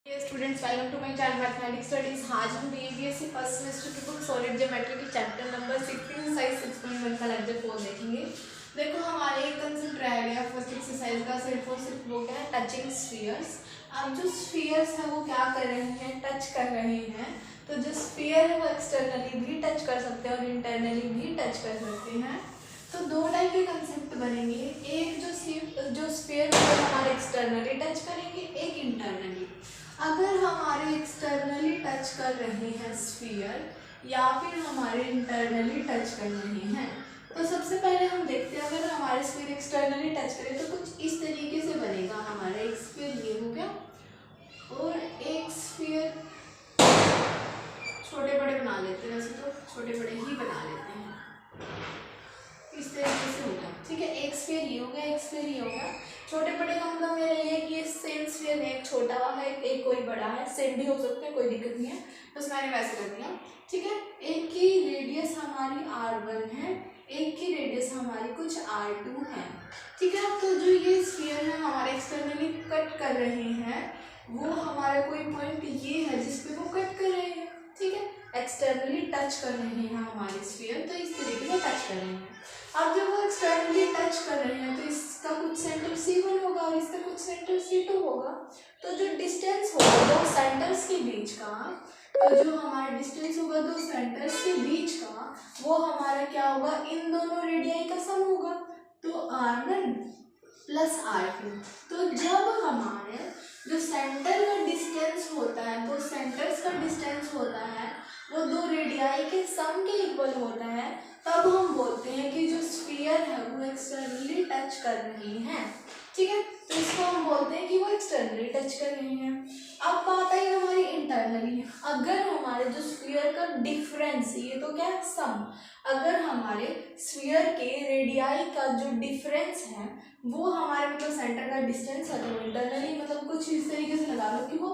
Students, welcome to my channel mathematics studies. आज हम BSc first semester की book solid geometry के chapter number 16 size 6.1 का lecture 4 देखेंगे। देखो, हमारे एक कंसेप्ट रह गया फर्स्ट एक्सरसाइज का, सिर्फ और सिर्फ वो क्या है, टचिंग स्फीयर्स। अब जो स्फीयर्स है वो क्या कर रहे हैं, टच कर रहे हैं। तो जो स्फीयर है वो एक्सटर्नली भी टच कर सकते हैं और इंटरनली भी टच कर सकते हैं। तो दो टाइप के कंसेप्ट बनेंगे, एक जो स्फीयर को हमारे एक्सटर्नली टच करेंगे, एक इंटरनली। अगर हमारे एक्सटर्नली टच कर रहे हैं स्फीयर या फिर हमारे इंटरनली टच कर रहे हैं, तो सबसे पहले हम देखते हैं अगर हमारे स्फीयर एक्सटर्नली टच करें तो कुछ इस तरीके से बनेगा। हमारा एक स्फीयर ये हो गया और एक स्फीयर छोटे बड़े बना लेते हैं, वैसे तो छोटे बड़े ही बना लेते हैं, इस तरीके से होगा। ठीक है, एक स्फीयर ये हो गया, एक स्फीयर ये हो गया। छोटे बड़े का मतलब मेरा ये है कि ये सेम स्फीयर है, एक छोटा है एक कोई बड़ा है, सेम भी हो सकते हैं, कोई दिक्कत नहीं है, बस मैंने वैसे कर दिया। ठीक है, एक की रेडियस हमारी r1 है, एक की रेडियस हमारी कुछ r2 है। ठीक है, तो जो ये स्फीयर है हमारे एक्सटर्नली कट कर रहे हैं, वो हमारा कोई पॉइंट ये है जिसपे वो कट कर रहे हैं। ठीक है, एक्सटर्नली टच कर रहे हैं हमारे स्फीयर, तो इस तरीके से टच कर रहे हैं। अब जब वो एक्सटर्नली टच कर रहे हैं तो इसका कुछ सेंटर C1 होगा और इसका कुछ सेंटर C2 होगा। तो जो डिस्टेंस होगा दो सेंटर्स के बीच का, तो जो हमारा डिस्टेंस होगा दो सेंटर्स के बीच का, वो हमारा क्या होगा, इन दोनों रेडियाई का सम होगा। तो r1 प्लस r2। तो जब हमारे जो सेंटर का डिस्टेंस होता है, दो सेंटर्स का डिस्टेंस होता है, वो दो रेडियाई के सम के इक्वल होता है, तब हम बोलते हैं कि जो स्फीयर है वो एक्सटर्नली टच कर रही है। ठीक है, तो इसको हम बोलते हैं कि वो एक्सटर्नली टच कर रही है। अब बात आई हमारी इंटरनली। अगर हमारे जो स्फीयर का डिफरेंस, ये तो क्या है, सम, अगर हमारे स्फीयर के रेडियाई का जो डिफरेंस है वो हमारे मतलब सेंटर का डिस्टेंस है, तो इंटरनली मतलब कुछ इस तरीके से लगा लो कि वो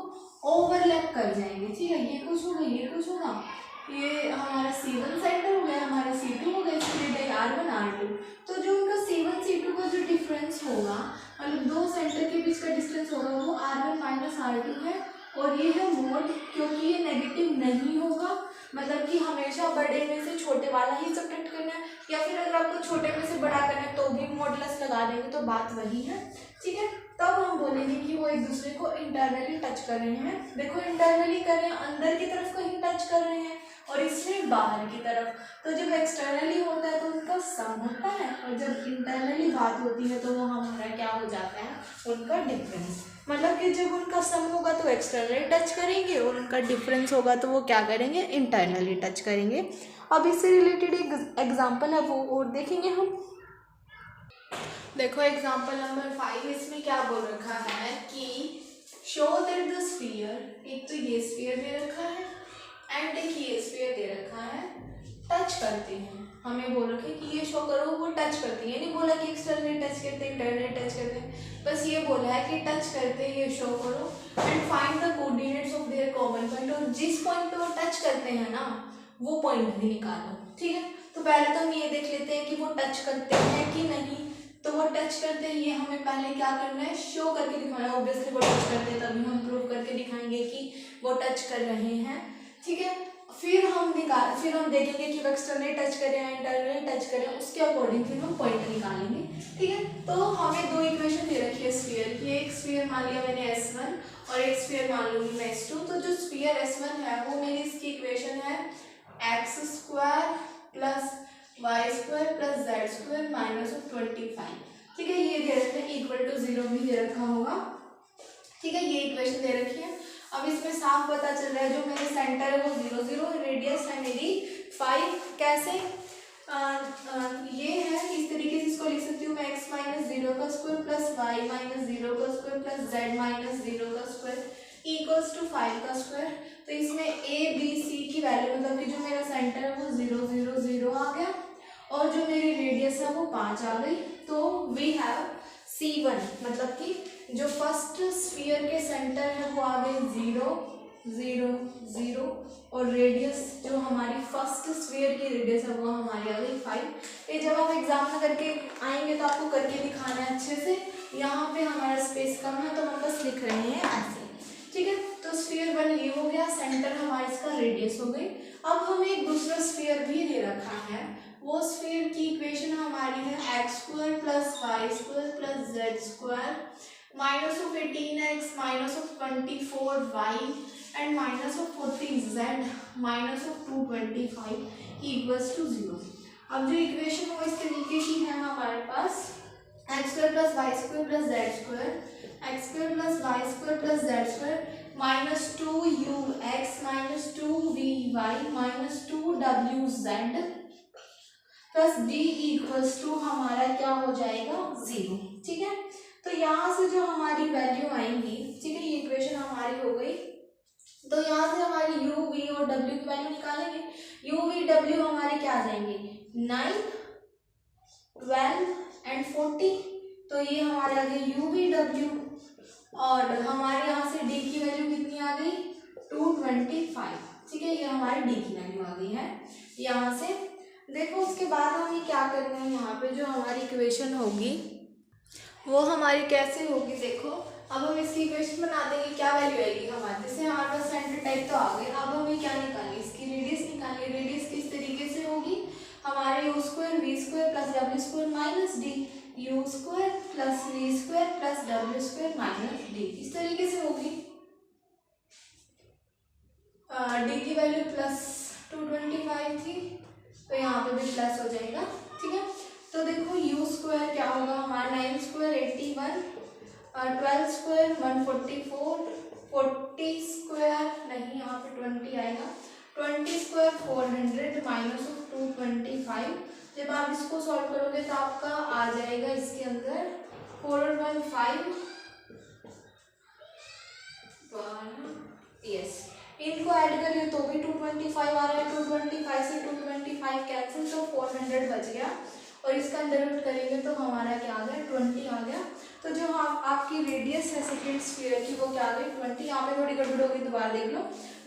ओवरलैप कर जाएंगे। ठीक है, ये कुछ होगा, ये कुछ होगा, ये हमारा C1 सेंटर हो गया, हमारा C2 हो गया, इसकी रेडियस R1 R2। तो जो उनका C1 C2 का जो डिफरेंस होगा, मतलब दो सेंटर के बीच का डिस्टेंस होगा, वो R1 माइनस R2 है। और ये है मोड, क्योंकि ये नेगेटिव नहीं होगा, मतलब कि हमेशा बड़े में से छोटे वाला ही सब्ट्रैक्ट करना है, या फिर अगर आपको छोटे में से बड़ा करना है तो भी मॉडुलस लगा देंगे, तो बात वही है। ठीक है, तब हम बोलेंगे कि वो एक दूसरे को इंटरनली टच कर रहे हैं। देखो, इंटरनली कर रहे हैं, अंदर की तरफ कहीं टच कर रहे हैं, और इसमें बाहर की तरफ। तो जब एक्सटर्नली होता है तो उनका सम होता है, और जब इंटरनली बात होती है तो वो हमारा क्या हो जाता है, उनका डिफरेंस। मतलब कि जब उनका सम होगा तो एक्सटर्नली टच करेंगे, और उनका डिफरेंस होगा तो वो क्या करेंगे, इंटरनली टच करेंगे। अब इससे रिलेटेड एक एग्जाम्पल है वो और देखेंगे हम। देखो, एग्जाम्पल नंबर 5, इसमें क्या बोल रखा है कि शो दैट द स्फीयर, एक तो ये स्फीयर दे रखा है एंड एक ये स्फीयर दे रखा है, टच करते हैं। हमें बोल रखे कि ये शो करो, वो टच करती है, नहीं बोला कि एक्सटर्नली टच करते हैं, इंटरनली टच करते हैं, बस ये बोला है कि टच करते हैं, ये शो करो and find the coordinates of their common point. और जिस पॉइंट पे वो टच करते हैं ना, वो पॉइंट भी निकालो। ठीक है, तो पहले तो हम ये देख लेते हैं कि वो टच करते हैं कि नहीं। तो वो टच करते हैं, ये हमें पहले क्या करना है, शो करके दिखाना है। ऑब्वियसली वो टच करते हैं, तभी हम प्रूव करके दिखाएंगे कि वो टच कर रहे हैं। ठीक है, फिर हम देखेंगे कि वो एक्सटर्नली टच करें या इंटरनली टच करें, उसके अकॉर्डिंग फिर हम पॉइंट निकालेंगे। ठीक है, तो हमें दो इक्वेशन दे रखी है स्फीयर की। एक स्फीयर मान लिया मैंने S1 और एक स्फीयर मान लूंगी मैं S2। तो जो स्फीयर S1 है वो मेरी इसकी इक्वेशन है x² plus y² plus z² minus 25। ठीक है, ये दे रखे हैं, इक्वल टू 0 भी दे रखा होगा। ठीक है, ये इक्वेशन दे रखी है। अब इसमें साफ पता चल रहा है जो मेरे सेंटर है वो 0 0, रेडियस है मेरी 5। कैसे ये है, इस तरीके से इसको लिख सकती हूँ मैं, x माइनस 0 का स्क्वायर प्लस y माइनस 0 का स्क्वायर प्लस z माइनस 0 का स्क्वायर इक्वल्स टू 5 का स्क्वायर। तो इसमें a b c की वैल्यू, मतलब कि जो मेरा सेंटर है वो 0 0 0 आ गया, और जो मेरी रेडियस है वो 5 आ गई। तो वी हैव C1, मतलब कि जो फर्स्ट स्फीयर के सेंटर है वो आ गए 0 0 0, और रेडियस जो हमारी फर्स्ट स्फीयर की रेडियस है वो हमारी आ गई 5। ये जब आप एग्जाम में करके आएंगे तो आपको करके दिखाना है अच्छे से। यहाँ पे हमारा स्पेस कम है तो हम बस लिख रहे हैं ऐसे। ठीक है, तो स्फीयर वन ये हो गया, सेंटर हमारा इसका रेडियस हो गई। अब हमें एक दूसरा स्फीयर भी दे रखा है, वो स्फीयर की इक्वेशन हमारी है X square plus Y square plus Z square minus of 18x minus of 24y and minus of 40z minus of 225 equals to 0। अब जो इक्वेशन हो इस तरीके की है हमारे पास, x square plus Y square plus Z square x square plus Y square plus Z square minus 2ux minus 2vy minus 2wz plus d equals to हमारा क्या हो जाएगा 0। ठीक है, तो यहाँ से जो हमारी वैल्यू आएंगी, ठीक है, ये इक्वेशन हमारी हो गई। तो यहाँ से हमारी u v और w की वैल्यू निकालेंगे। u v w हमारे क्या आ जाएंगे 9 12 एंड 40। तो ये हमारे आ गए u v w और हमारे यहाँ से d की वैल्यू कितनी आ गई 225। ठीक है, ये हमारी d की वैल्यू आ गई है यहाँ से। देखो उसके बाद हमें क्या करना है, यहाँ पे जो हमारी इक्वेशन होगी वो हमारी कैसे होगी। देखो अब हम इसकी इक्वेशन बना देंगे, क्या वैल्यू आएगी हमारे, जैसे हमारे पास सेंटर टाइप तो आ गए। अब हमें क्या निकालनी, इसकी रेडियस निकालनी। रेडियस किस तरीके से होगी, हमारे U square V square plus W square minus D, U square plus V square plus W square minus D, इस तरीके से होगी। डी की वैल्यू प्लस 225 थी, तो यहाँ पे भी प्लस हो जाएगा। ठीक है, तो देखो u स्क्वायर क्या होगा हमारा 9 स्क्वायर 81, 12 स्क्वायर 144, 40 स्क्वायर नहीं, यहाँ पे 20 आएगा, 20 स्क्वायर 400 माइनस ऑफ 225। जब आप इसको सॉल्व करोगे तो आपका आ जाएगा इसके अंदर 415। यस, इनको ऐड करिए तो भी 225 आ रहा है, 225 से 225 कैंसिल, तो 400 बच गया। और इसका अंडर रूट करेंगे तो हमारा क्या आ गया 20 आ गया। तो जो आपकी रेडियस है सेकेंड स्फीयर की वो क्या आ गई 20। यहाँ पे थोड़ी गड़बड़ होगी, दोबारा देख लो।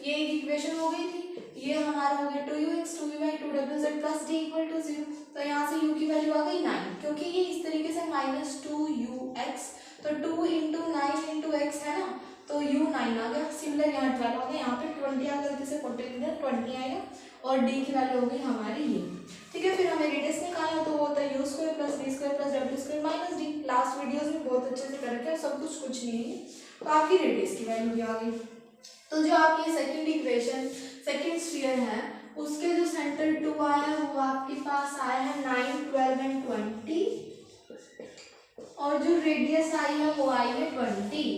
ये एक इक्वेशन हो गई थी, ये हमारा हो गया 2ux 2vy 2wz plus D equal to 0। तो यहाँ से u की वैल्यू आ गई 9, क्योंकि ये इस तरीके से माइनस 2ux, तो 2 इंटू 9 इंटू एक्स है ना, तो u 9 आ गया। सिमिलर यहाँ 12 आ गया, यहाँ पे 20 आ गया, जैसे 20 आएगा और d की वैल्यू हो गई हमारी ये। ठीक है, फिर हमें रेडियस निकालना, तो वो होता है u square plus v square plus w square minus D. Last videos में बहुत अच्छे से कर रखे हैं, सब कुछ नहीं है। तो आपकी रेडियस की वैल्यू भी आ गई। तो जो आपकी सेकंड इक्वेशन सेकंड स्फीयर है उसके जो सेंटर 2 आया वो आपके पास आया है 9 12 एंड 20, और जो रेडियस आई है वो आई है 20,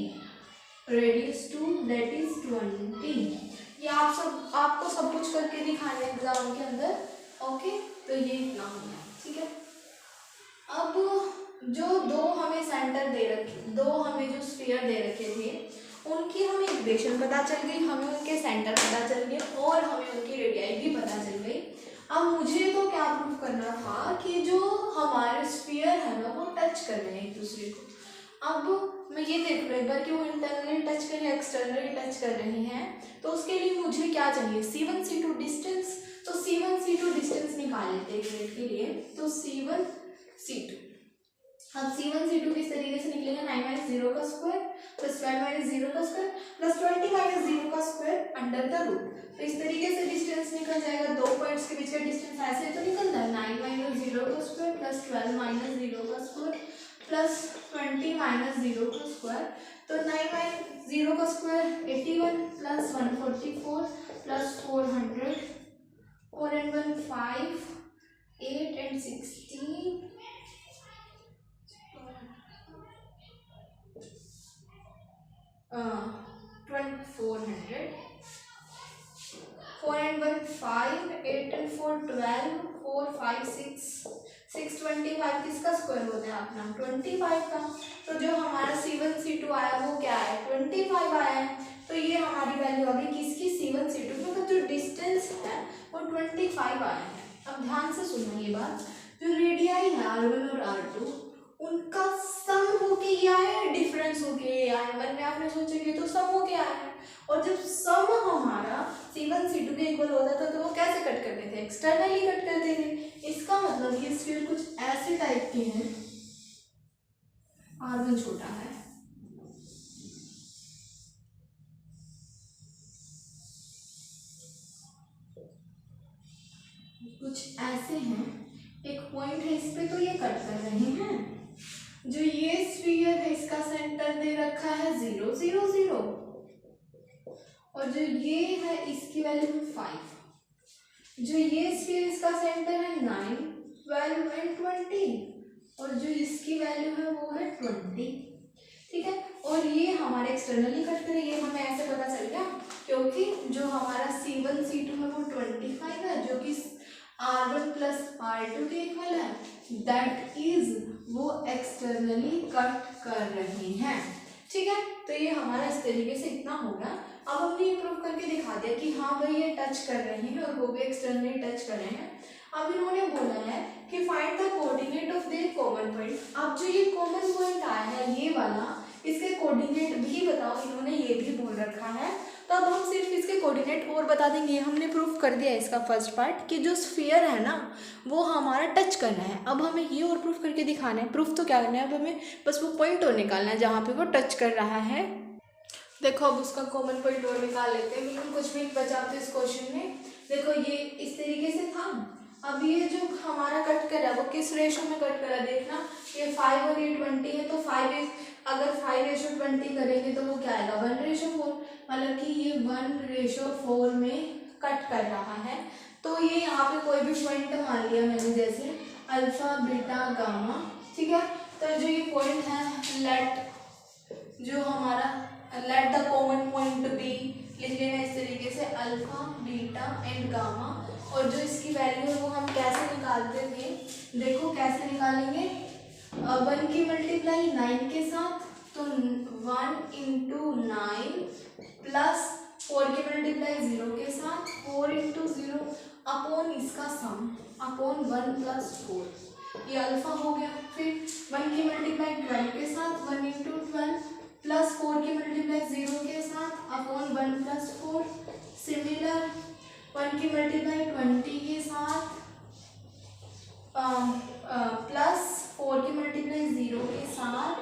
रेडियस 2 दैट इज 20। ये आपको सब कुछ करके दिखाना है एग्जाम के अंदर। ओके, तो ये इतना हो गया। ठीक है, अब जो दो हमें सेंटर दे रखे, दो हमें जो स्फीयर दे रखे थे उनकी हमें इक्वेशन पता चल गई, हमें उनके सेंटर पता चल गए और हमें उनकी रेडियाई भी पता चल गई। अब मुझे तो क्या प्रूव करना था कि जो हमारे स्फीयर है ना वो टच कर रहे हैं एक दूसरे को। अब मैं ये देख रहा एक बार कि वो इंटरनली टच कर रहे हैं एक्सटर्नली टच कर रहे हैं, तो उसके लिए मुझे क्या चाहिए C1 C2 डिस्टेंस। तो C1 C2 डिस्टेंस निकाल लेते हैं एक मिनट के लिए। तो C1 C2, अब C1 C2 किस तरीके से निकलेगा 9 माइनस 0 का स्क्वायर प्लस 12 माइनस 0 का स्क्वायर प्लस 20 माइनस 0 का स्क्वायर अंडर द रूट। तो इस तरीके से डिस्टेंस निकल जाएगा, दो पॉइंट्स के बीच का डिस्टेंस ऐसे तो निकलता है 9 माइनस 0 का स्क्वायर प्लस 12 माइनस 0 का स्क्वायर प्लस 20 माइनस 0 का स्क्वायर। तो 9 माइनस 0 का square 81 plus 144 plus 400, 4 and 1 5, 8 and 16, 400, 4 and 1 5, 8 and 4 12, 4 5 6, 625 किसका स्क्वायर होता है अपना 25 का। तो जो हमारा C1 C2 आया वो क्या है 25 आया है। तो ये हमारी वैल्यू आ गई किसकी C1 C2, क्योंकि जो डिस्टेंस है वो 25 आया है। अब ध्यान से सुनना ये बात, जो रेडियाई है R1 और R2 उनका सम होके ये आया है, डिफरेंस होके ये आया है। मन में आपने सोचेंगे तो सम होके आया है, और जब सम हमारा C1 C2 के इक्वल होता था तो वो कैसे कट करते थे एक्सटर्नली कट करते थे। इसका मतलब ये स्फीयर कुछ ऐसे टाइप के हैं, R1 छोटा है कुछ ऐसे हैं, एक पॉइंट है इस पे तो ये कट कर रहे हैं। जो ये स्फीयर है इसका सेंटर दे रखा है 0 0 0 और जो ये है इसकी वैल्यू है 5। जो ये स्फीयर इसका सेंटर है 9 12 एंड 20 और जो इसकी वैल्यू है वो है 20। ठीक है, और ये हमारे एक्सटर्नली कट करें, ये हमें ऐसे पता चल गया क्योंकि जो हमारा C1 C2 है वो 25 है जो कि R1 प्लस R2 के इक्वल है, दैट इज वो एक्सटर्नली कट कर रहे हैं। ठीक है, तो ये हमारा इस तरीके से इतना हो गया। अब हमने ये प्रूव करके दिखा दिया कि हाँ भाई ये टच कर रहे हैं और वो भी एक्सटर्नली टच कर रहे हैं। अब इन्होंने बोला है कि find the coordinate of their common point. अब जो ये कॉमन पॉइंट आया है ये वाला, इसके कोऑर्डिनेट भी बताओ, इन्होंने ये भी बोल रखा है। तो अब हम सिर्फ इसके कोऑर्डिनेट और बता देंगे। हमने प्रूफ कर दिया इसका फर्स्ट पार्ट कि जो स्फीयर है ना वो हमारा टच करना है। अब हमें ये और प्रूफ करके दिखाना है। प्रूफ तो क्या करना है, अब हमें बस वो पॉइंट और निकालना है जहाँ पे वो टच कर रहा है। देखो अब उसका कॉमन पॉइंट और निकाल लेते हैं, बिल्कुल कुछ भी बचा तो इस क्वेश्चन में। देखो ये इस तरीके से था। अब ये जो हमारा कट करा वो किस रेशो में कट करा देखना, ये 5 और ये 20 है तो 5 अगर 5:20 करेंगे तो वो क्या आएगा 1:4, मतलब कि ये 1:4 में कट कर रहा है। तो ये यहाँ पे कोई भी पॉइंट मान लिया मैंने, जैसे अल्फा बीटा गामा। ठीक है, तो जो ये पॉइंट है let the common point B, लिख लेना इस तरीके से अल्फा बीटा एंड गामा। और जो इसकी वैल्यू है वो हम कैसे निकालते थे, देखो कैसे निकालेंगे। 1 की मल्टीप्लाई 9 के साथ, तो 1 × 9 प्लस 4 की मल्टीप्लाई 0 के साथ 4 × 0 अपॉन इसका सम अपॉन 1 + 4, ये अल्फा हो गया। फिर 1 की मल्टीप्लाई 12 के साथ 1 × 12 प्लस 4 की मल्टीप्लाई 0 के साथ अपॉन 1 + 4। सिमिलर 1 की मल्टीप्लाई 20 के साथ प्लस 4 की मल्टीप्लाई 0 के साथ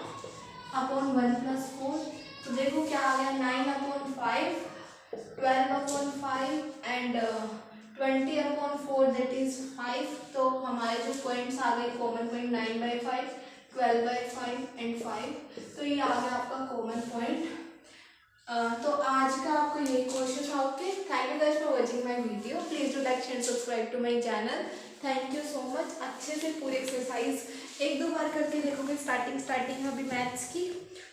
अपॉन 1 + 4। तो देखो क्या आ गया 9/5, 12/5 एंड 20/4 दैट इज 5। तो हमारे जो पॉइंट्स आ गए कॉमन पॉइंट 9/5, 12/5 एंड 5। तो ये आ गया आपका कॉमन पॉइंट। तो आज का आपको ये क्वेश्चन था। Okay, thank you guys for watching my video. Please do like share subscribe to my channel. Thank you so much. अच्छे से पूरी एक्सरसाइज 1-2 बार करके देखोगे स्टार्टिंग में अभी मैथ्स की,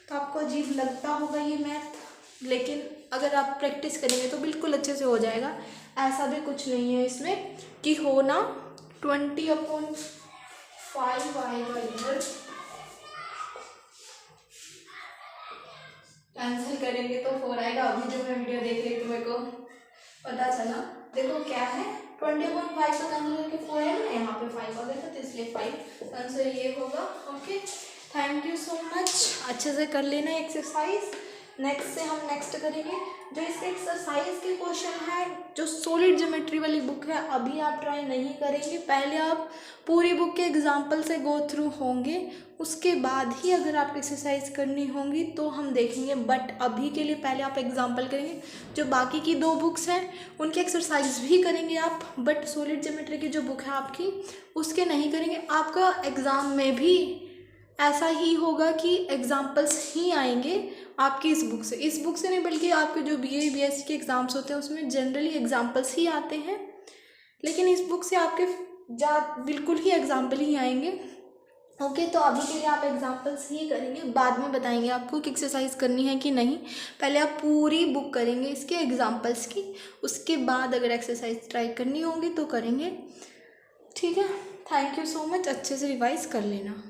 तो आपको अजीब लगता होगा ये मैथ, लेकिन अगर आप प्रैक्टिस करेंगे तो बिल्कुल अच्छे से हो जाएगा। ऐसा भी कुछ नहीं है इसमें कि हो ना 20/5 आएगा इधर, कैंसिल करेंगे तो 4 आएगा। अभी जो मैं वीडियो देख रही थी मेरे को पता चला। देखो क्या है 20/5 को कैंसिल करके 4 आएगा ना, यहाँ पे 5 आ गया था तो इसलिए 5 आंसर ये होगा। Okay, thank you so much. अच्छे से कर लेना एक्सरसाइज। नेक्स्ट करेंगे जो इसके एक्सरसाइज के क्वेश्चन है, जो सॉलिड ज्योमेट्री वाली बुक है अभी आप ट्राई नहीं करेंगे, पहले आप पूरी बुक के एग्जाम्पल से गो थ्रू होंगे, उसके बाद ही अगर आप एक्सरसाइज करनी होंगी तो हम देखेंगे। बट अभी के लिए पहले आप एग्जाम्पल करेंगे। जो बाकी की 2 बुक्स हैं उनकी एक्सरसाइज भी करेंगे आप, बट सॉलिड ज्योमेट्री की जो बुक है आपकी उसके नहीं करेंगे। आपका एग्ज़ाम में भी ऐसा ही होगा कि एग्जाम्पल्स ही आएंगे आपकी इस बुक से नहीं, बल्कि आपके जो BA BSc के एग्ज़ाम्स होते हैं उसमें जनरली एग्जाम्पल्स ही आते हैं, लेकिन इस बुक से आपके बिल्कुल ही एग्जाम्पल ही आएंगे। ओके, तो अभी के लिए आप एग्जाम्पल्स ही करेंगे, बाद में बताएंगे आपको कि एक्सरसाइज करनी है कि नहीं। पहले आप पूरी बुक करेंगे इसके एग्जाम्पल्स की, उसके बाद अगर एक्सरसाइज ट्राई करनी होगी तो करेंगे। ठीक है, थैंक यू सो मच। अच्छे से रिवाइज कर लेना।